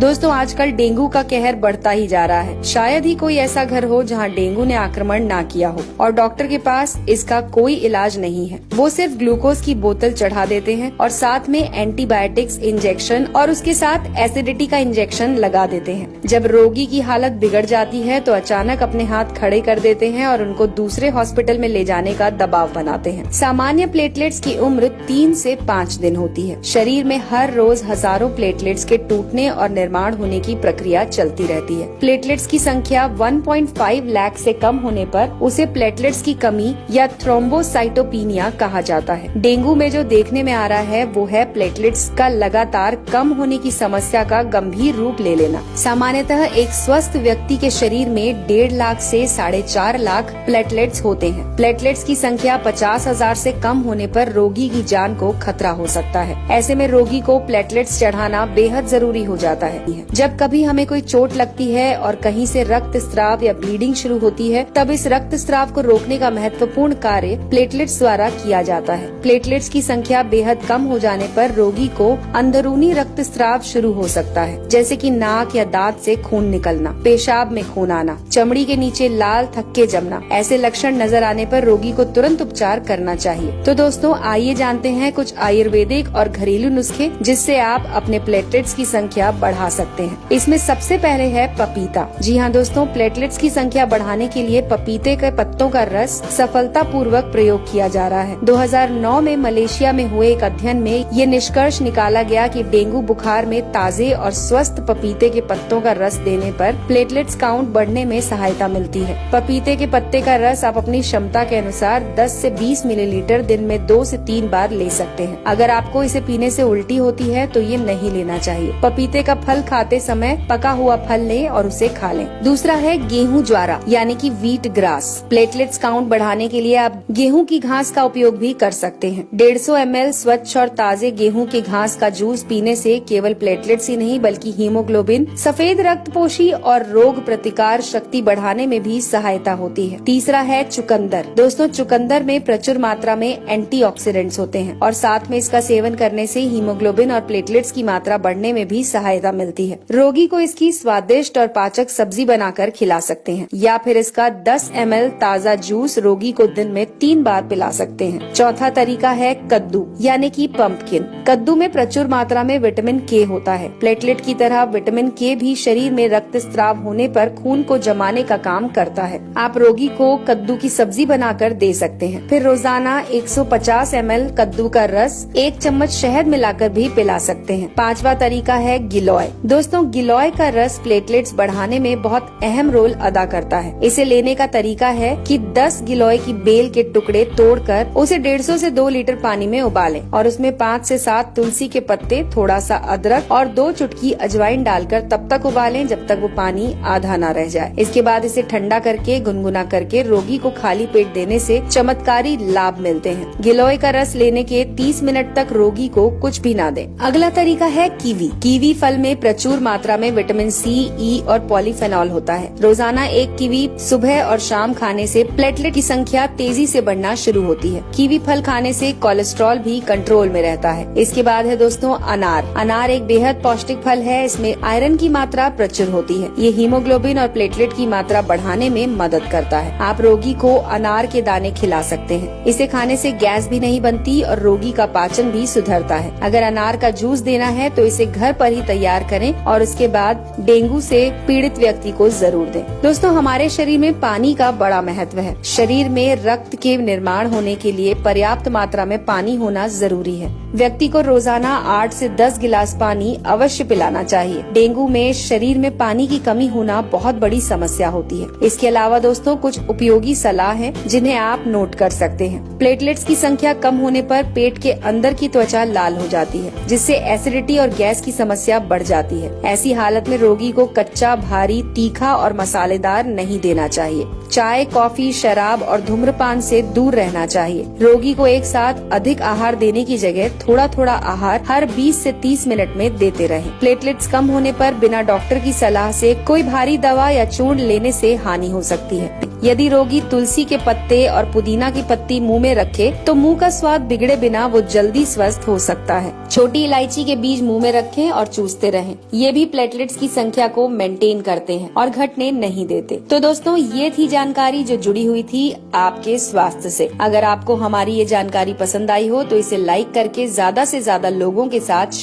दोस्तों आजकल डेंगू का कहर बढ़ता ही जा रहा है। शायद ही कोई ऐसा घर हो जहां डेंगू ने आक्रमण ना किया हो और डॉक्टर के पास इसका कोई इलाज नहीं है। वो सिर्फ ग्लूकोज की बोतल चढ़ा देते हैं और साथ में एंटीबायोटिक्स इंजेक्शन और उसके साथ एसिडिटी का इंजेक्शन लगा देते हैं। जब रोगी की हालत बिगड़ जाती है तो अचानक अपने हाथ खड़े कर देते हैं और उनको दूसरे हॉस्पिटल में ले जाने का दबाव बनाते हैं। सामान्य प्लेटलेट्स की उम्र 3 से 5 दिन होती है। शरीर में हर रोज हजारों प्लेटलेट्स के टूटने और निर्माण होने की प्रक्रिया चलती रहती है। प्लेटलेट्स की संख्या 1.5 लाख से कम होने पर उसे प्लेटलेट्स की कमी या थ्रोम्बोसाइटोपिनिया कहा जाता है। डेंगू में जो देखने में आ रहा है वो है प्लेटलेट्स का लगातार कम होने की समस्या का गंभीर रूप ले लेना। सामान्यतः एक स्वस्थ व्यक्ति के शरीर में 1.5 लाख से 4.5 लाख प्लेटलेट्स होते हैं। प्लेटलेट्स की संख्या 50,000 से कम होने पर रोगी की जान को खतरा हो सकता है। ऐसे में रोगी को प्लेटलेट्स चढ़ाना बेहद जरूरी हो जाता है। जब कभी हमें कोई चोट लगती है और कहीं से रक्त स्राव या ब्लीडिंग शुरू होती है, तब इस रक्त स्राव को रोकने का महत्वपूर्ण कार्य प्लेटलेट्स द्वारा किया जाता है। प्लेटलेट्स की संख्या बेहद कम हो जाने पर रोगी को अंदरूनी रक्त स्राव शुरू हो सकता है, जैसे कि नाक या दांत से खून निकलना, पेशाब में खून आना, चमड़ी के नीचे लाल थक्के जमना। ऐसे लक्षण नजर आने पर रोगी को तुरंत उपचार करना चाहिए। तो दोस्तों आइए जानते हैं कुछ आयुर्वेदिक और घरेलू नुस्खे जिससे आप अपने प्लेटलेट्स की संख्या बढ़ा सकते हैं। इसमें सबसे पहले है पपीता। जी हाँ दोस्तों, प्लेटलेट्स की संख्या बढ़ाने के लिए पपीते के पत्तों का रस सफलतापूर्वक प्रयोग किया जा रहा है। 2009 में मलेशिया में हुए एक अध्ययन में ये निष्कर्ष निकाला गया कि डेंगू बुखार में ताजे और स्वस्थ पपीते के पत्तों का रस देने पर प्लेटलेट्स काउंट बढ़ने में सहायता मिलती है। पपीते के पत्ते का रस आप अपनी क्षमता के अनुसार 10 से 20 मिलीलीटर दिन में 2 से 3 बार ले सकते हैं। अगर आपको इसे पीने से उल्टी होती है तो ये नहीं लेना चाहिए। पपीते का फल खाते समय पका हुआ फल लें और उसे खा लें। दूसरा है गेहूं ज्वारा यानी कि व्हीट ग्रास। प्लेटलेट्स काउंट बढ़ाने के लिए आप गेहूं की घास का उपयोग भी कर सकते हैं। 150 ml स्वच्छ और ताजे गेहूं की घास का जूस पीने से केवल प्लेटलेट्स ही नहीं बल्कि हीमोग्लोबिन, सफेद रक्तपोशी और रोग प्रतिकार शक्ति बढ़ाने में भी सहायता होती है। तीसरा है चुकंदर। दोस्तों चुकंदर में प्रचुर मात्रा में एंटीऑक्सीडेंट्स होते हैं और साथ में इसका सेवन करने से हीमोग्लोबिन और प्लेटलेट्स की मात्रा बढ़ने में भी सहायता मिलती है। रोगी को इसकी स्वादिष्ट और पाचक सब्जी बनाकर खिला सकते हैं या फिर इसका 10 ml ताजा जूस रोगी को दिन में 3 बार पिला सकते हैं। चौथा तरीका है कद्दू यानी कि पंपकिन। कद्दू में प्रचुर मात्रा में विटामिन के होता है। प्लेटलेट की तरह विटामिन के भी शरीर में रक्त स्राव होने पर खून को जमाने का काम करता है। आप रोगी को कद्दू की सब्जी बनाकर दे सकते हैं। फिर रोजाना 150 ml कद्दू का रस 1 चम्मच शहद मिलाकर भी पिला सकते हैं। पांचवा तरीका है गिलोय। दोस्तों गिलोय का रस प्लेटलेट्स बढ़ाने में बहुत अहम रोल अदा करता है। इसे लेने का तरीका है कि 10 गिलोय की बेल के टुकड़े तोड़कर उसे 150 से 2 लीटर पानी में उबालें और उसमें 5 से 7 तुलसी के पत्ते, थोड़ा सा अदरक और 2 चुटकी अजवाइन डालकर तब तक उबालें जब तक वो पानी आधा न रह जाए। इसके बाद इसे ठंडा करके गुनगुना करके रोगी को खाली पेट देने से चमत्कारी लाभ मिलते हैं। गिलोय का रस लेने के 30 मिनट तक रोगी को कुछ भी ना दें। अगला तरीका है कीवी। कीवी फल में प्रचुर मात्रा में विटामिन सी, ई और पॉलीफेनॉल होता है। रोजाना 1 कीवी सुबह और शाम खाने से प्लेटलेट की संख्या तेजी से बढ़ना शुरू होती है। कीवी फल खाने से कोलेस्ट्रॉल भी कंट्रोल में रहता है। इसके बाद है दोस्तों अनार। अनार एक बेहद पौष्टिक फल है। इसमें आयरन की मात्रा प्रचुर होती है। ये हीमोग्लोबिन और प्लेटलेट की मात्रा बढ़ाने में मदद करता है। आप रोगी को अनार के दाने खिला सकते हैं। इसे खाने से गैस भी नहीं बनती और रोगी का पाचन भी सुधरता है। अगर अनार का जूस देना है तो इसे घर पर ही तैयार करें और उसके बाद डेंगू से पीड़ित व्यक्ति को जरूर दें। दोस्तों हमारे शरीर में पानी का बड़ा महत्व है। शरीर में रक्त के निर्माण होने के लिए पर्याप्त मात्रा में पानी होना जरूरी है। व्यक्ति को रोजाना 8 से 10 गिलास पानी अवश्य पिलाना चाहिए। डेंगू में शरीर में पानी की कमी होना बहुत बड़ी समस्या होती है। इसके अलावा दोस्तों कुछ उपयोगी सलाह है जिन्हें आप नोट कर सकते हैं। प्लेटलेट्स की संख्या कम होने पर पेट के अंदर की त्वचा लाल हो जाती है जिससे एसिडिटी और गैस की समस्या बढ़ जाती है। ऐसी हालत में रोगी को कच्चा, भारी, तीखा और मसालेदार नहीं देना चाहिए। चाय, कॉफी, शराब और धूम्रपान से दूर रहना चाहिए। रोगी को एक साथ अधिक आहार देने की जगह थोड़ा थोड़ा आहार हर 20 से 30 मिनट में देते रहें। प्लेटलेट्स कम होने पर बिना डॉक्टर की सलाह से कोई भारी दवा या चूर्ण लेने से हानि हो सकती है। यदि रोगी तुलसी के पत्ते और पुदीना की पत्ती मुंह में रखे तो मुंह का स्वाद बिगड़े बिना वो जल्दी स्वस्थ हो सकता है। छोटी इलायची के बीज मुंह में रखें और चूसते रहें। रहें। ये भी प्लेटलेट्स की संख्या को मेंटेन करते हैं और घटने नहीं देते। तो दोस्तों, ये थी जानकारी जो जुड़ी हुई थी आपके स्वास्थ्य से। अगर आपको हमारी ये जानकारी पसंद आई हो तो इसे लाइक करके ज्यादा से ज्यादा लोगों के साथ